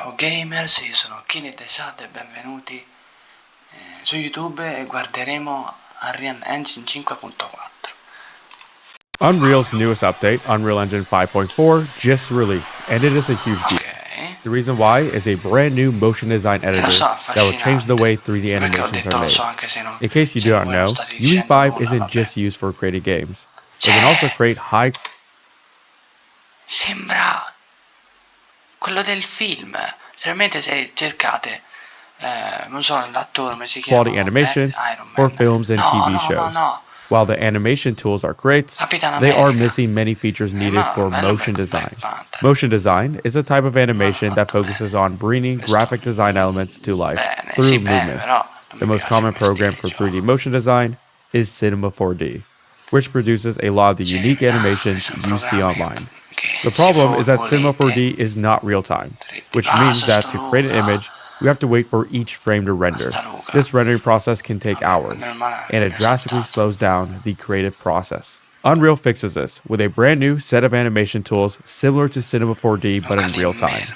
Ciao gamers, io sono Kili e benvenuti su YouTube e guarderemo Unreal Engine 5.4. Unreal's newest update, Unreal Engine 5.4, just released, and it is a huge deal. Ok, The reason why is a brand new motion design editor lo so, that will change the affascinante. way 3D Perché ho animations detto are lo made. so anche se non, In case you se do not voi non know, state dicendo UE5 nulla, isn't vabbè. just used for creating games. It can also create high Sembra quello del film. Seriamente se cercate, non so l'attore come si chiama, quality animations Iron for Man. films and TV shows. No. While the animation tools are great, Capitan they are America. missing many features needed Ma for bello motion Black design. Panther. Motion design is a type of animation that fatto focuses bene. on bringing Questo graphic design elements to life bene, through sì, bene, movement. però non The mi most piace common come program stile for di 3D gioco. motion design is Cinema 4D, which produces a lot of the unique animations sono you see programmi online. che The se problem voi is that Cinema volete 4D is not real time, which Ah, means so that sto to create an Luca. image, we have to wait for each frame to render. Sta Luca. This rendering process can take hours, meno male and mi it ha drastically saltato. slows down the creative process. Unreal fixes this with a brand new set of animation tools similar to Cinema 4D but in real time,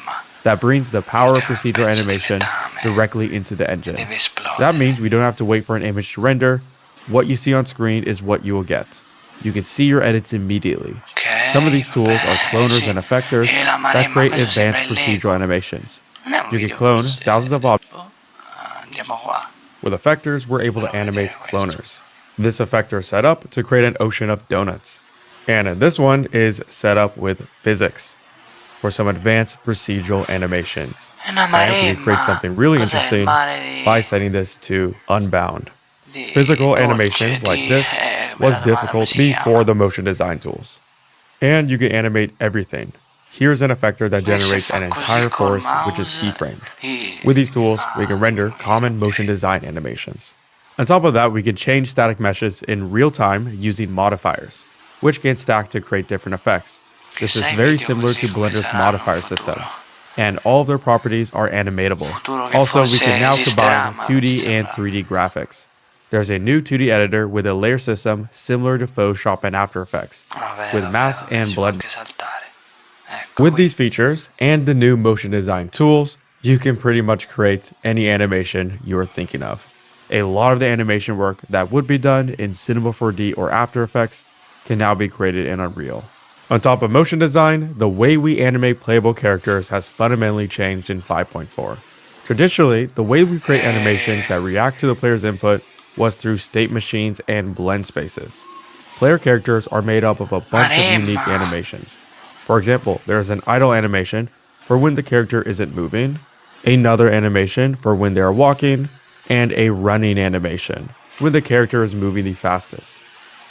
that brings the power of procedural animation directly into the engine. Deve esplodere. That means we don't have to wait for an image to render. What you see on screen is what you will get. You can see your edits immediately. Ok, Some of these tools are vabbè, cloners sì. and effectors E la that Maremma, create questo sembra advanced il procedural Lego. animations. Non è un You can video clone così. thousands of objects. Andiamo qua. With effectors, we're able to animate cloners. This effector is set up to create an ocean of donuts. And this one is set up with physics for some advanced procedural animations. È una And we can create maremma. something really Cos'è il interesting mare di- by setting this to unbound. di Physical dolce, animations like this bella was domanda, difficult come si before chiama? the motion design tools. And you can animate everything. Here's an effector that Questo generates fa an così entire col forest which is mouse keyframed. e- With these tools, we can render common motion design animations. On top of that, we can change static meshes in real time using modifiers, which can stack to create different effects. This is very similar to Blender's modifier system, and all of their properties are animatable. Also, we can now combine 2D and 3D graphics. There's a new 2D editor with a layer system similar to Photoshop and After Effects, with mask and blend. Anche saltare. Ecco With qui. these features and the new motion design tools, you can pretty much create any animation you are thinking of. A lot of the animation work that would be done in Cinema 4D or After Effects can now be created in Unreal. On top of motion design, the way we animate playable characters has fundamentally changed in 5.4. Traditionally, the way we create animations that react to the player's input was through state machines and blend spaces. Player characters are made up of a bunch of unique animations. For example, there is an idle animation for when the character isn't moving, another animation for when they are walking, and a running animation when the character is moving the fastest.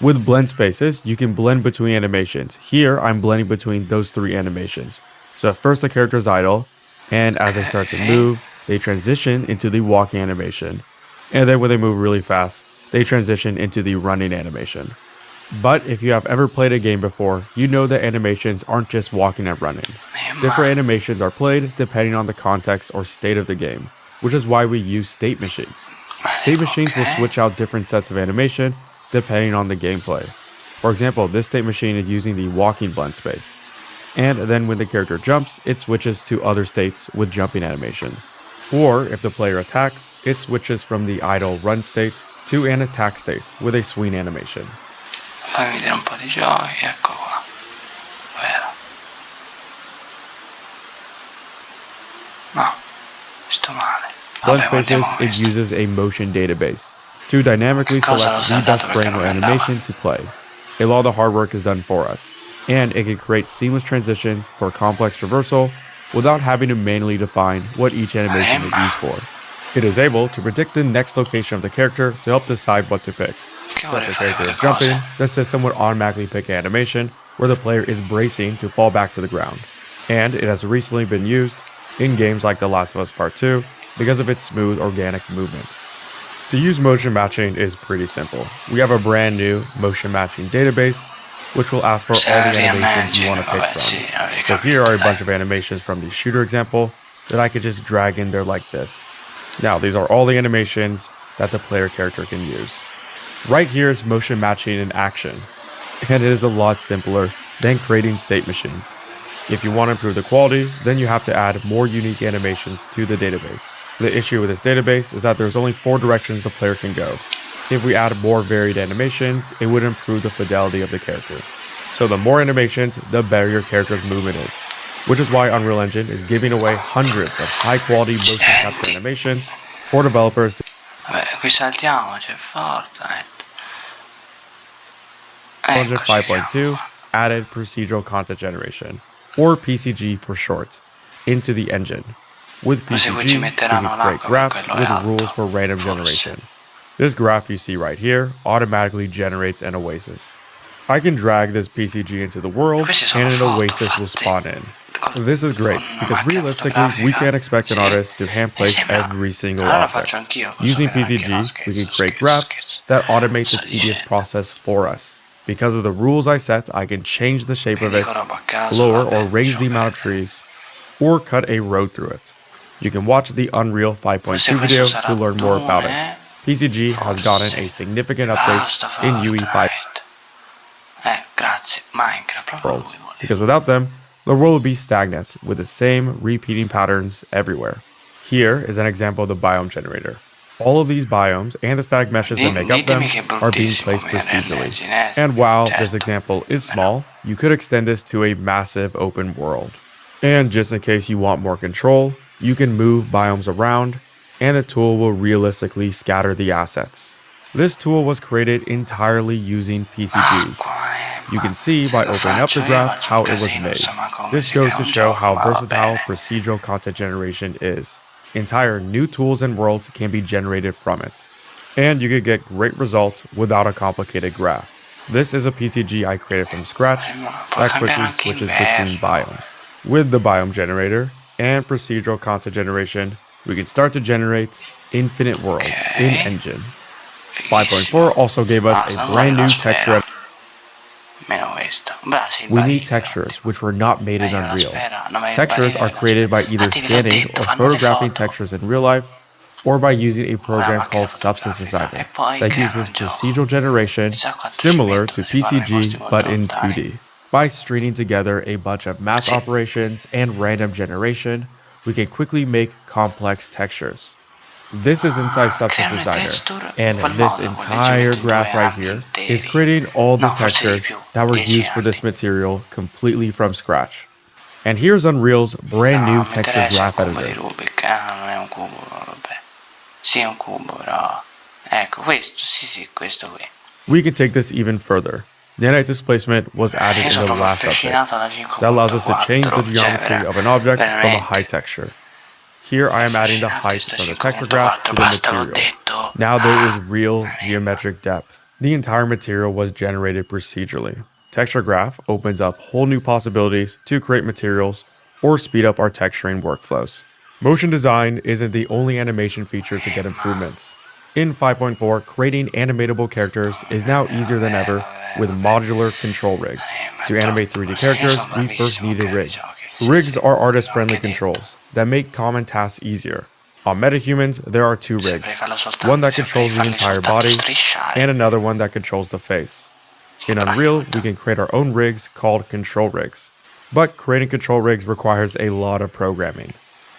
With blend spaces, you can blend between animations. Here, I'm blending between those three animations. So at first the character is idle, and as they start to move, they transition into the walking animation. And then when they move really fast, they transition into the running animation. But if you have ever played a game before, you know that animations aren't just walking and running. Different animations are played depending on the context or state of the game, which is why we use state machines. State machines will switch out different sets of animation depending on the gameplay. For example, this state machine is using the walking blend space. And then when the character jumps, it switches to other states with jumping animations. Or if the player attacks, it switches from the idle run state to an attack state with a swing animation. Fammi vedere un po' di giochi, ecco qua. Vero. No, sto male. Blend Vabbè, spaces, guardiamo it questo. uses a motion database to dynamically select the best frame or animation to play. A lot of the hard work is done for us, and it can create seamless transitions for complex traversal without having to manually define what each animation is used for. It is able to predict the next location of the character to help decide what to pick. So if the character is jumping, the system would automatically pick an animation where the player is bracing to fall back to the ground. And it has recently been used in games like The Last of Us Part 2 because of its smooth organic movement. To use motion matching is pretty simple. We have a brand new motion matching database which will ask for all the animations you want to pick from. So here are a bunch of animations from the shooter example that I could just drag in there like this. Now these are all the animations that the player character can use. Right here is motion matching in action, and it is a lot simpler than creating state machines. If you want to improve the quality, then you have to add more unique animations to the database. The issue with this database is that there's only 4 directions the player can go. If we add more varied animations, it would improve the fidelity of the character. So the more animations, the better your character's movement is. Which is why Unreal Engine is giving away hundreds of high-quality motion capture animations for developers to Vabbè, qui saltiamo, c'è Fortnite. Unreal Eccoci, 5.2 added procedural content generation, or PCG for short, into the engine. With Così poi PCG, ci we metteranno can là create come graphs quello è with alto, rules for random forse. generation. This graph you see right here automatically generates an oasis. I can drag this PCG into the world, Queste sono and an foto oasis will fatte spawn in. con This is great, una because macchina realistically, we fotografica. can't expect an Sì. artist to hand place Sembra. every single Allora object. faccio anch'io, posso Using avere anche- PCG, no, we scherzo, can create scherzo, graphs scherzo. that automate the Sto tedious dicendo. process for us. Because of the rules I set, I can change the shape Vi of it, dico roba a caso, lower vabbè, or raise the lasciamo amount of perdere. trees, or cut a road through it. You can watch the Unreal 5.2 video Questo sarà to learn more about it. Dune, PCG has forse. gotten a significant update Basta in UE 5 Fortnite. Grazie, Minecraft, proprio worlds, lui voleva. because without them, the world would be stagnant with the same repeating patterns everywhere. Here is an example of the biome generator. All of these biomes and the static meshes that make up them Ditemi che è are being bruttissimo placed come procedurally. Engine, And while this certo. example is small, you could extend this to a massive open world. And just in case you want more control, you can move biomes around, and the tool will realistically scatter the assets. This tool was created entirely using PCGs. You can see by opening up the graph how it was made. This goes to show how versatile procedural content generation is. Entire new tools and worlds can be generated from it. And you could get great results without a complicated graph. This is a PCG I created from scratch that quickly switches between biomes. With the biome generator and procedural content generation, we can start to generate infinite worlds in Engine. 5.4 also gave us a brand new texture editor. Meno questo. Beh, sì, We vai, need però. textures, which were not made in Meglio la Unreal. sfera, no, meglio Textures vai, are created by either Infatti ve l'ho scanning detto, or fanno le photographing foto. textures in real life, or by using a program macchina called Substance fotografica, Designer e poi that creano uses il gioco. procedural generation Chissà quanto ci similar mettono, to si fanno i posti PCG molto but in lontani. 2D. By stringing together a bunch of math Sì. operations and random generation, we can quickly make complex textures. This is inside Substance creano le Designer, texture and in quel this modo, quelle ci entire metto in graph 2 right anni here interi. is creating all the No, forse di textures più, that were 10 used for this anni. material completely from scratch. And here's Unreal's brand new No, texture metterei sul graph cubo di editor. Rubik, non è un cubo, vabbè. Sì, è un cubo, però... Ecco, questo, sì, questo qui. We can take this even further. Nanite displacement was added Io in sono the proprio last affascinato update. da 5.4, That allows us to change the cioè, geometry of an object from a veramente. height texture. Here I am adding the height from the texture graph to the material. Now there is real geometric depth. The entire material was generated procedurally. Texture graph opens up whole new possibilities to create materials or speed up our texturing workflows. Motion design isn't the only animation feature to get improvements. In 5.4, creating animatable characters is now easier than ever with modular control rigs. To animate 3D characters, we first need a rig. Rigs are artist-friendly controls that make common tasks easier. On metahumans, there are 2 rigs, one that controls the entire body, and another one that controls the face. In Unreal, we can create our own rigs called control rigs. But creating control rigs requires a lot of programming.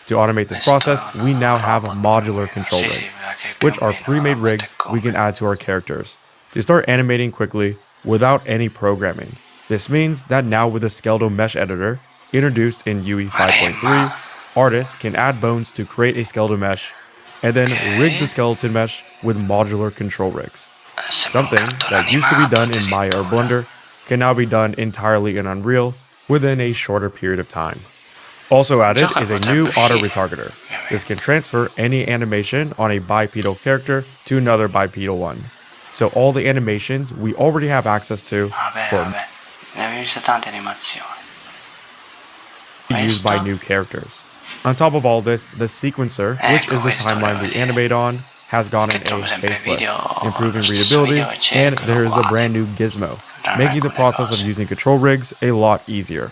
To automate this process, we now have modular control rigs, which are pre-made rigs we can add to our characters to start animating quickly without any programming. This means that now with the skeletal mesh editor, introduced in UE 5.3, artists can add bones to create a skeletal mesh, and then rig the skeleton mesh with modular control rigs. Something that used to be done in Maya or Blender can now be done entirely in Unreal within a shorter period of time. Also added is a new auto retargeter. This can transfer any animation on a bipedal character to another bipedal one. So all the animations we already have access to for Ne avevo viste tante animazioni. used by new characters. On top of all this, the sequencer, which is the timeline we animate on, has gotten a facelift, improving readability, and there is a brand new gizmo, making the process of using control rigs a lot easier.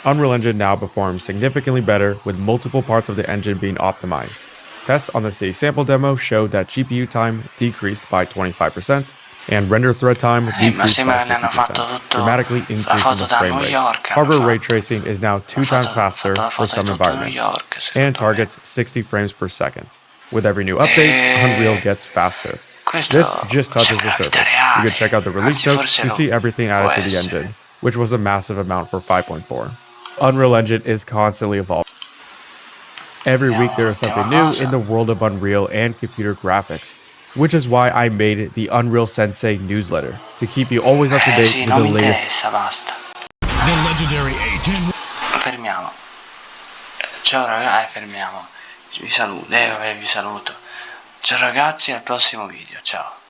Unreal Engine now performs significantly better with multiple parts of the engine being optimized. Tests on the city sample demo showed that GPU time decreased by 25%, And render thread time Ma decreased sembra by che ne hanno fatto 50%, tutto dramatically la increasing foto the da frame New rates. York hanno Hardware ray fatto. tracing is now 2 times Fatto faster la for foto di some tutto New environments York, and secondo me. targets 60 frames per second. With every new update, Unreal E gets faster. This questo just touches sembra the la vita surface. You can check reale, out the release anzi notes forse to lo see everything può added to the essere. engine, which was a massive amount for 5.4. Unreal Engine is constantly evolving. Every week Vediamo there is l'ultima something new in cosa. the world of Unreal and computer graphics, which is why I made the Unreal Sensei newsletter to keep you always up to date Sì, with non the mi latest. interessa, basta. The legendary A10. Fermiamo. Ciao ragazzi, fermiamo. Vi saluto, vi saluto. Ciao ragazzi, al prossimo video, ciao.